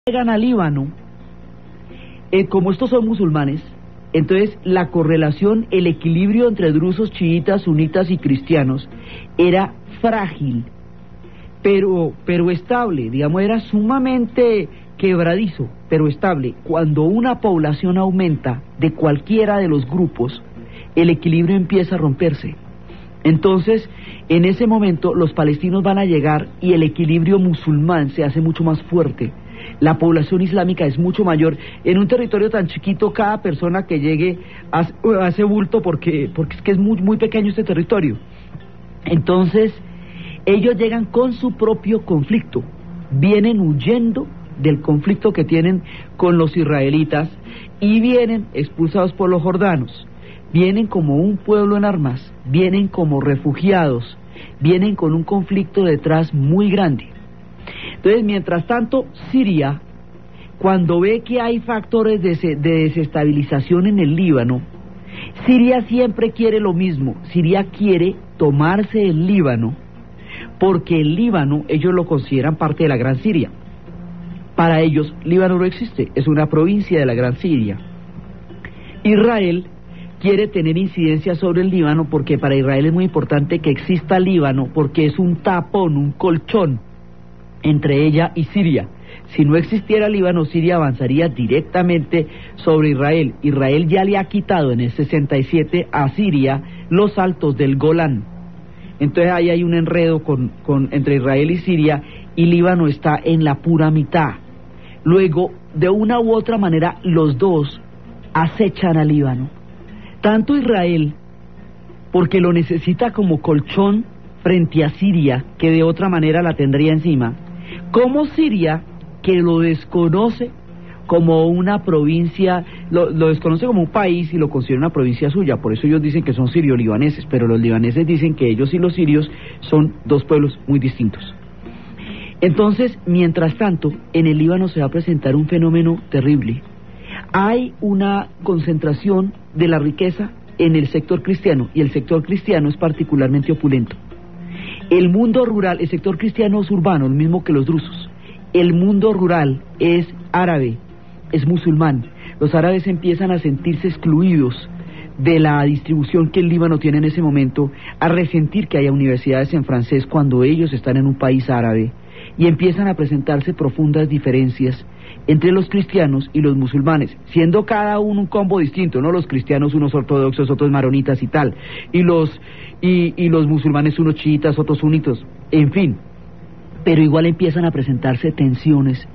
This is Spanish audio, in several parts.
Llegan al Líbano, como estos son musulmanes, entonces la correlación, el equilibrio entre drusos, chiitas, sunitas y cristianos era frágil, pero estable, digamos, era sumamente quebradizo, pero estable. Cuando una población aumenta de cualquiera de los grupos, el equilibrio empieza a romperse. Entonces, en ese momento, los palestinos van a llegar y el equilibrio musulmán se hace mucho más fuerte. La población islámica es mucho mayor. En un territorio tan chiquito, cada persona que llegue hace bulto porque es que es muy pequeño este territorio. Entonces, ellos llegan con su propio conflicto, vienen huyendo del conflicto que tienen con los israelitas y vienen expulsados por los jordanos, vienen como un pueblo en armas, vienen como refugiados, vienen con un conflicto detrás muy grande. Entonces, mientras tanto, Siria, cuando ve que hay factores de desestabilización en el Líbano, Siria siempre quiere lo mismo. Siria quiere tomarse el Líbano, porque el Líbano ellos lo consideran parte de la Gran Siria. Para ellos, Líbano no existe, es una provincia de la Gran Siria. Israel quiere tener incidencia sobre el Líbano porque para Israel es muy importante que exista Líbano, porque es un tapón, un colchón entre ella y Siria. Si no existiera Líbano, Siria avanzaría directamente sobre Israel. Israel ya le ha quitado en el 67 a Siria los altos del Golán. Entonces ahí hay un enredo entre Israel y Siria, y Líbano está en la pura mitad. Luego, de una u otra manera, los dos acechan a Líbano. Tanto Israel, porque lo necesita como colchón frente a Siria, que de otra manera la tendría encima, como Siria, que lo desconoce como una provincia, lo desconoce como un país y lo considera una provincia suya. Por eso ellos dicen que son sirio-libaneses, pero los libaneses dicen que ellos y los sirios son dos pueblos muy distintos. Entonces, mientras tanto, en el Líbano se va a presentar un fenómeno terrible. Hay una concentración de la riqueza en el sector cristiano, y el sector cristiano es particularmente opulento. El mundo rural, el sector cristiano es urbano, el mismo que los drusos. El mundo rural es árabe, es musulmán. Los árabes empiezan a sentirse excluidos de la distribución que el Líbano tiene en ese momento, a resentir que haya universidades en francés cuando ellos están en un país árabe, y empiezan a presentarse profundas diferencias entre los cristianos y los musulmanes, siendo cada uno un combo distinto, ¿no? Los cristianos unos ortodoxos, otros maronitas y tal, y los musulmanes unos chiitas, otros sunitos, en fin. Pero igual empiezan a presentarse tensiones,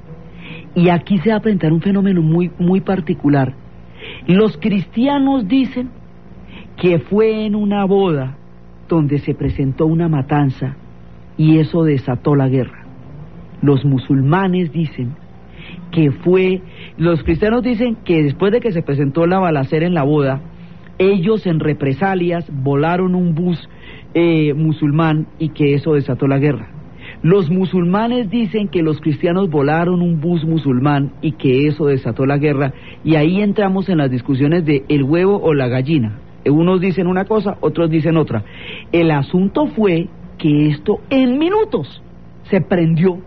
y aquí se va a presentar un fenómeno muy particular. Los cristianos dicen que fue en una boda donde se presentó una matanza y eso desató la guerra. Los musulmanes dicen que los cristianos dicen que después de que se presentó la balacera en la boda, ellos en represalias volaron un bus musulmán y que eso desató la guerra. Los musulmanes dicen que los cristianos volaron un bus musulmán y que eso desató la guerra, y ahí entramos en las discusiones de el huevo o la gallina. Unos dicen una cosa, otros dicen otra. El asunto fue que esto en minutos se prendió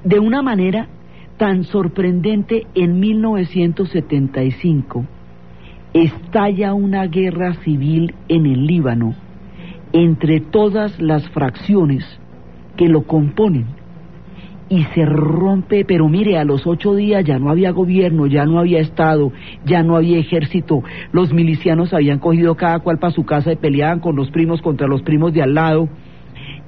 de una manera tan sorprendente. En 1975 estalla una guerra civil en el Líbano entre todas las fracciones que lo componen, y se rompe, pero mire, a los 8 días ya no había gobierno, ya no había Estado, ya no había ejército, los milicianos habían cogido cada cual para su casa y peleaban con los primos contra los primos de al lado,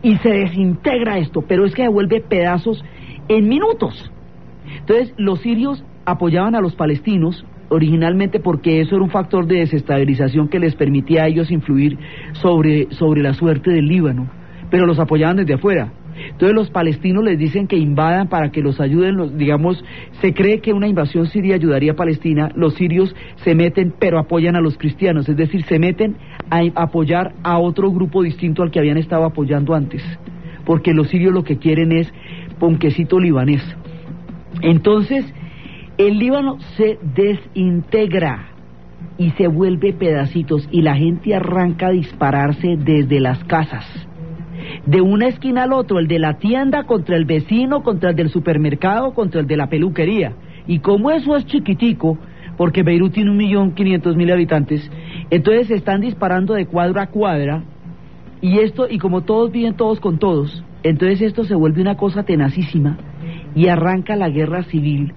y se desintegra esto, pero es que devuelve pedazos en minutos. Entonces, los sirios apoyaban a los palestinos originalmente porque eso era un factor de desestabilización que les permitía a ellos influir sobre la suerte del Líbano, pero los apoyaban desde afuera. Entonces los palestinos les dicen que invadan para que los ayuden, digamos, se cree que una invasión siria ayudaría a Palestina. Los sirios se meten, pero apoyan a los cristianos, es decir, se meten a apoyar a otro grupo distinto al que habían estado apoyando antes, porque los sirios lo que quieren es ponquecito libanés. Entonces, el Líbano se desintegra y se vuelve pedacitos, y la gente arranca a dispararse desde las casas. De una esquina al otro, el de la tienda contra el vecino, contra el del supermercado, contra el de la peluquería. Y como eso es chiquitico, porque Beirut tiene 1.500.000 habitantes, entonces se están disparando de cuadra a cuadra, y como todos viven todos con todos, entonces esto se vuelve una cosa tenacísima, y arranca la guerra civil.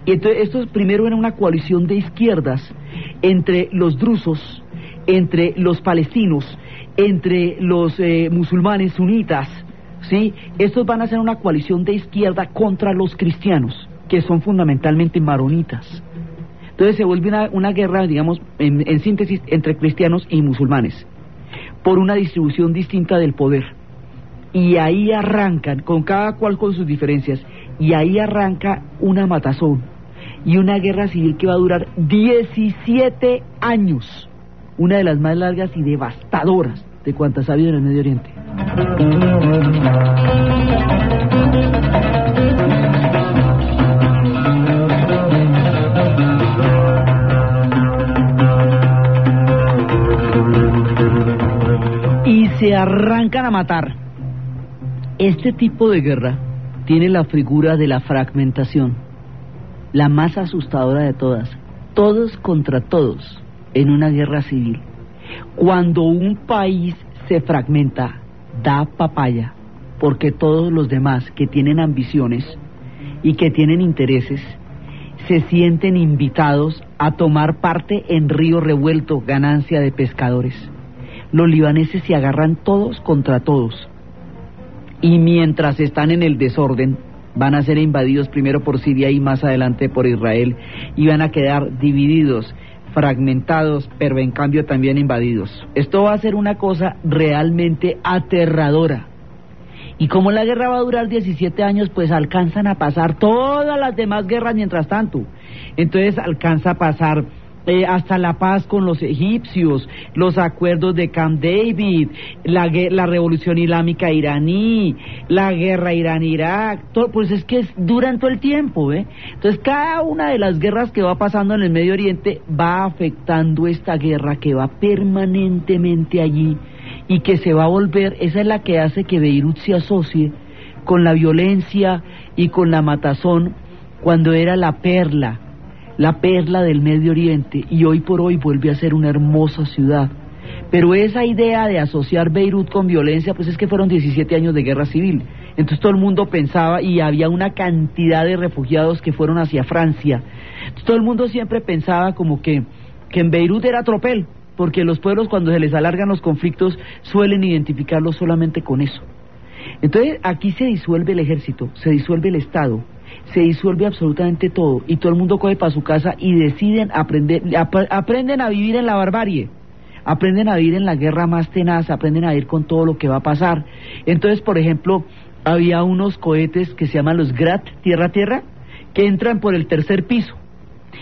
Y entonces esto primero era una coalición de izquierdas, entre los drusos, entre los palestinos, entre los musulmanes sunitas, ¿sí? Estos van a ser una coalición de izquierda contra los cristianos, que son fundamentalmente maronitas. Entonces se vuelve una guerra, digamos, en síntesis, entre cristianos y musulmanes, por una distribución distinta del poder. Y ahí arrancan, con cada cual con sus diferencias, y ahí arranca una matazón, y una guerra civil que va a durar 17 años, una de las más largas y devastadoras de cuantas ha habido en el Medio Oriente. Y se arrancan a matar. Este tipo de guerra tiene la figura de la fragmentación, la más asustadora de todas, todos contra todos en una guerra civil. Cuando un país se fragmenta, da papaya, porque todos los demás que tienen ambiciones y que tienen intereses se sienten invitados a tomar parte en río revuelto, ganancia de pescadores. Los libaneses se agarran todos contra todos, y mientras están en el desorden, van a ser invadidos primero por Siria y más adelante por Israel, y van a quedar divididos, fragmentados, pero en cambio también invadidos. Esto va a ser una cosa realmente aterradora. Y como la guerra va a durar 17 años, pues alcanzan a pasar todas las demás guerras mientras tanto. Entonces alcanza a pasar hasta la paz con los egipcios, los acuerdos de Camp David, la revolución islámica iraní, la guerra Irán-Irak, pues es que duran todo el tiempo, Entonces cada una de las guerras que va pasando en el Medio Oriente va afectando esta guerra que va permanentemente allí y que se va a volver, esa es la que hace que Beirut se asocie con la violencia y con la matazón cuando era la perla del Medio Oriente, y hoy por hoy vuelve a ser una hermosa ciudad. Pero esa idea de asociar Beirut con violencia, pues es que fueron 17 años de guerra civil. Entonces todo el mundo pensaba, y había una cantidad de refugiados que fueron hacia Francia. Entonces todo el mundo siempre pensaba como que en Beirut era tropel, porque los pueblos cuando se les alargan los conflictos suelen identificarlos solamente con eso. Entonces aquí se disuelve el ejército, se disuelve el Estado, se disuelve absolutamente todo, y todo el mundo coge para su casa y deciden aprenden a vivir en la barbarie, aprenden a vivir en la guerra más tenaz, aprenden a vivir con todo lo que va a pasar. Entonces, por ejemplo, había unos cohetes que se llaman los Grad, tierra-tierra, que entran por el tercer piso.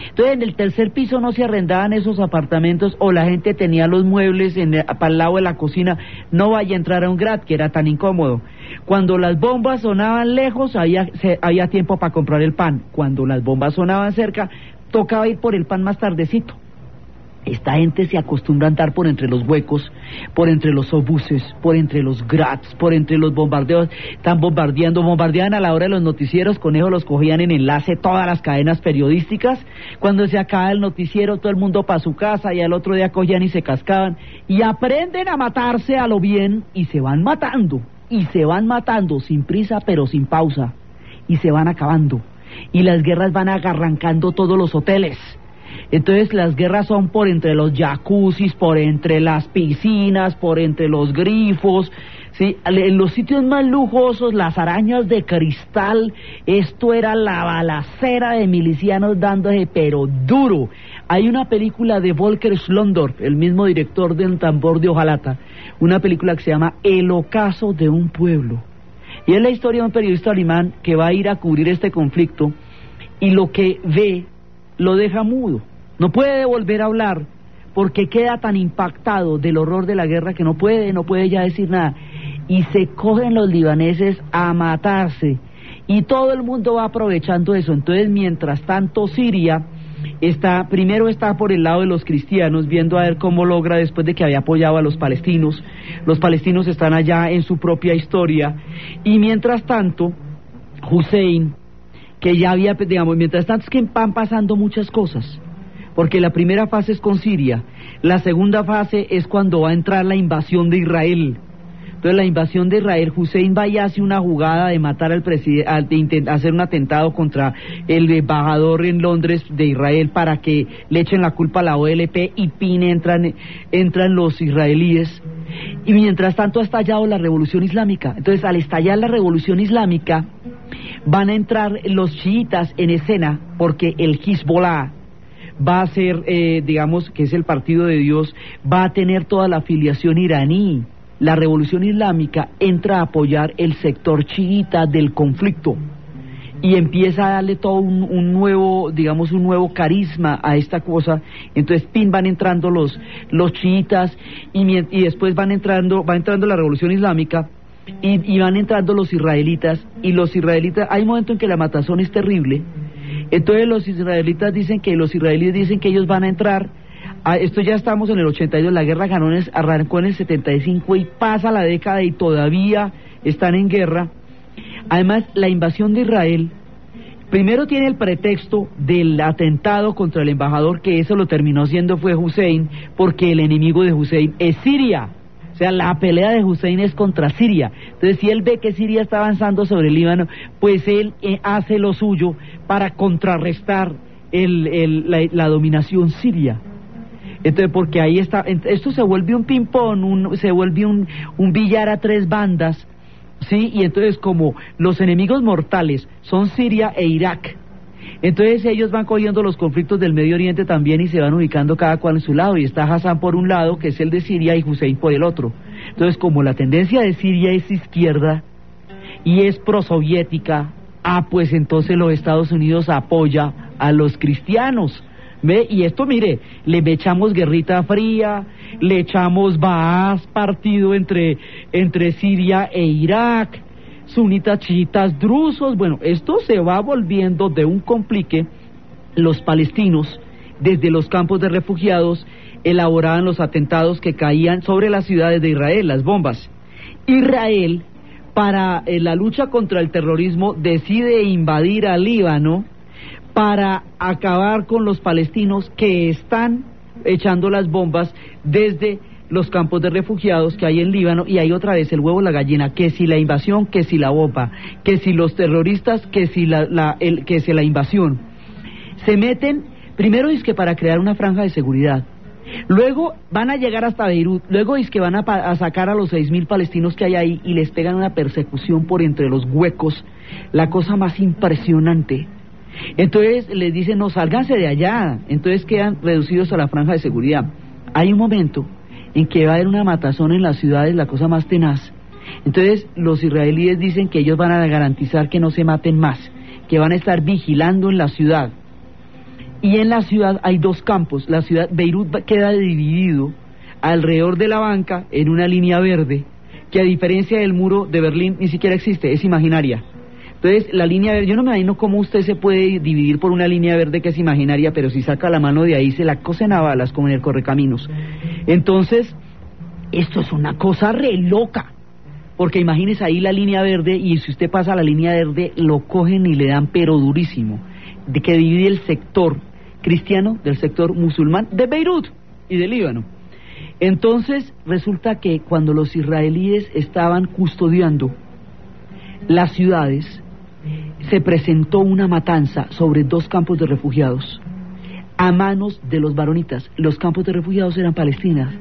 Entonces en el tercer piso no se arrendaban esos apartamentos, o la gente tenía los muebles para el lado de la cocina. No vaya a entrar a un Grad, que era tan incómodo. Cuando las bombas sonaban lejos, había tiempo para comprar el pan. Cuando las bombas sonaban cerca, tocaba ir por el pan más tardecito. Esta gente se acostumbra a andar por entre los huecos, por entre los obuses, por entre los Grads, por entre los bombardeos. Están bombardeaban a la hora de los noticieros. Con eso los cogían en enlace todas las cadenas periodísticas. Cuando se acaba el noticiero, todo el mundo para su casa, y al otro día cogían y se cascaban, y aprenden a matarse a lo bien, y se van matando sin prisa pero sin pausa, y se van acabando, y las guerras van arrancando todos los hoteles. Entonces las guerras son por entre los jacuzzis, por entre las piscinas, por entre los grifos, ¿sí? En los sitios más lujosos, las arañas de cristal. Esto era la balacera de milicianos dándose pero duro. Hay una película de Volker Schlondorf, el mismo director del Tambor de Hojalata, una película que se llama El ocaso de un pueblo, y es la historia de un periodista alemán que va a ir a cubrir este conflicto, y lo que ve lo deja mudo, no puede volver a hablar, porque queda tan impactado del horror de la guerra que no puede ya decir nada, y se cogen los libaneses a matarse, y todo el mundo va aprovechando eso. Entonces mientras tanto Siria Primero está por el lado de los cristianos, viendo a ver cómo logra, después de que había apoyado a los palestinos. Los palestinos están allá en su propia historia, y mientras tanto, Hussein, que ya había, digamos, mientras tanto es que van pasando muchas cosas, porque la primera fase es con Siria, la segunda fase es cuando va a entrar la invasión de Israel. Entonces la invasión de Israel, Hussein va y hace una jugada de matar al presidente, de hacer un atentado contra el embajador en Londres de Israel para que le echen la culpa a la OLP, y entran los israelíes. Y mientras tanto ha estallado la revolución islámica. Entonces, al estallar la revolución islámica, van a entrar los chiitas en escena, porque el Hezbollah va a ser, digamos, que es el partido de Dios, va a tener toda la afiliación iraní. La revolución islámica entra a apoyar el sector chiita del conflicto y empieza a darle todo un nuevo, digamos, un nuevo carisma a esta cosa. Entonces, van entrando los chiitas, y después va entrando la revolución islámica, y van entrando los israelitas, hay un momento en que la matazón es terrible. Entonces los israelíes dicen que ellos van a entrar. Esto ya estamos en el 82, la guerra arrancó en el 75 y pasa la década y todavía están en guerra. Además, la invasión de Israel primero tiene el pretexto del atentado contra el embajador, que eso lo terminó siendo fue Hussein, porque el enemigo de Hussein es Siria. O sea, la pelea de Hussein es contra Siria. Entonces, si él ve que Siria está avanzando sobre el Líbano, pues él hace lo suyo para contrarrestar la dominación siria. Entonces, porque ahí está, esto se vuelve un ping-pong, se vuelve un billar a tres bandas, ¿sí? Y entonces, como los enemigos mortales son Siria e Irak, entonces ellos van cogiendo los conflictos del Medio Oriente también y se van ubicando cada cual en su lado, y está Hassan por un lado, que es el de Siria, y Hussein por el otro. Entonces, como la tendencia de Siria es izquierda y es prosoviética, pues entonces los Estados Unidos apoya a los cristianos. ¿Ve? Y esto, mire, le echamos guerrita fría, le echamos Baas, partido entre Siria e Irak, sunitas, chiitas, drusos. Bueno, esto se va volviendo de un complique. Los palestinos, desde los campos de refugiados, elaboraban los atentados que caían sobre las ciudades de Israel, las bombas. Israel, para la lucha contra el terrorismo, decide invadir al Líbano para acabar con los palestinos que están echando las bombas desde los campos de refugiados que hay en Líbano. Y ahí otra vez el huevo y la gallina, que si la invasión, que si la bomba, que si los terroristas, que si la invasión. Se meten, primero es que para crear una franja de seguridad, luego van a llegar hasta Beirut, luego es que van a sacar a los 6.000 palestinos que hay ahí y les pegan una persecución por entre los huecos, la cosa más impresionante. Entonces les dicen, no, sálganse de allá. Entonces quedan reducidos a la franja de seguridad. Hay un momento en que va a haber una matazón en las ciudades, la cosa más tenaz. Entonces los israelíes dicen que ellos van a garantizar que no se maten más, que van a estar vigilando en la ciudad. Y en la ciudad hay dos campos. La ciudad, Beirut, queda dividido alrededor de la banca en una línea verde, que a diferencia del muro de Berlín ni siquiera existe, es imaginaria. Entonces, la línea verde, yo no me imagino cómo usted se puede dividir por una línea verde que es imaginaria, pero si saca la mano de ahí se la cosen a balas como en el Correcaminos. Entonces, esto es una cosa re loca, porque imagínese ahí la línea verde, y si usted pasa a la línea verde, lo cogen y le dan pero durísimo, de que divide el sector cristiano del sector musulmán de Beirut y de Líbano. Entonces, resulta que cuando los israelíes estaban custodiando las ciudades, se presentó una matanza sobre dos campos de refugiados a manos de los maronitas. Los campos de refugiados eran palestinos,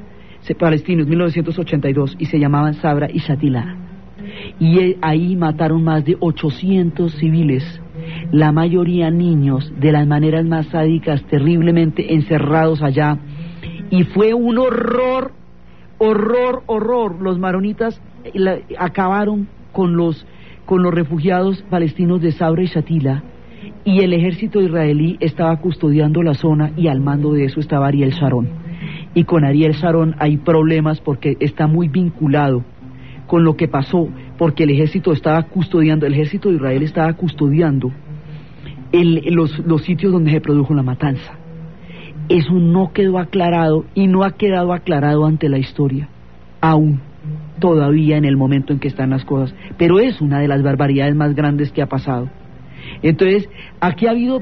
1982, y se llamaban Sabra y Shatila. Y ahí mataron más de 800 civiles, la mayoría niños, de las maneras más sádicas, terriblemente encerrados allá. Y fue un horror. Los maronitas acabaron con los refugiados palestinos de Sabra y Shatila, y el ejército israelí estaba custodiando la zona, y al mando de eso estaba Ariel Sharon. Y con Ariel Sharon hay problemas porque está muy vinculado con lo que pasó, porque el ejército de Israel estaba custodiando los sitios donde se produjo la matanza. Eso no quedó aclarado y no ha quedado aclarado ante la historia, aún, todavía en el momento en que están las cosas, pero es una de las barbaridades más grandes que ha pasado. Entonces, aquí ha habido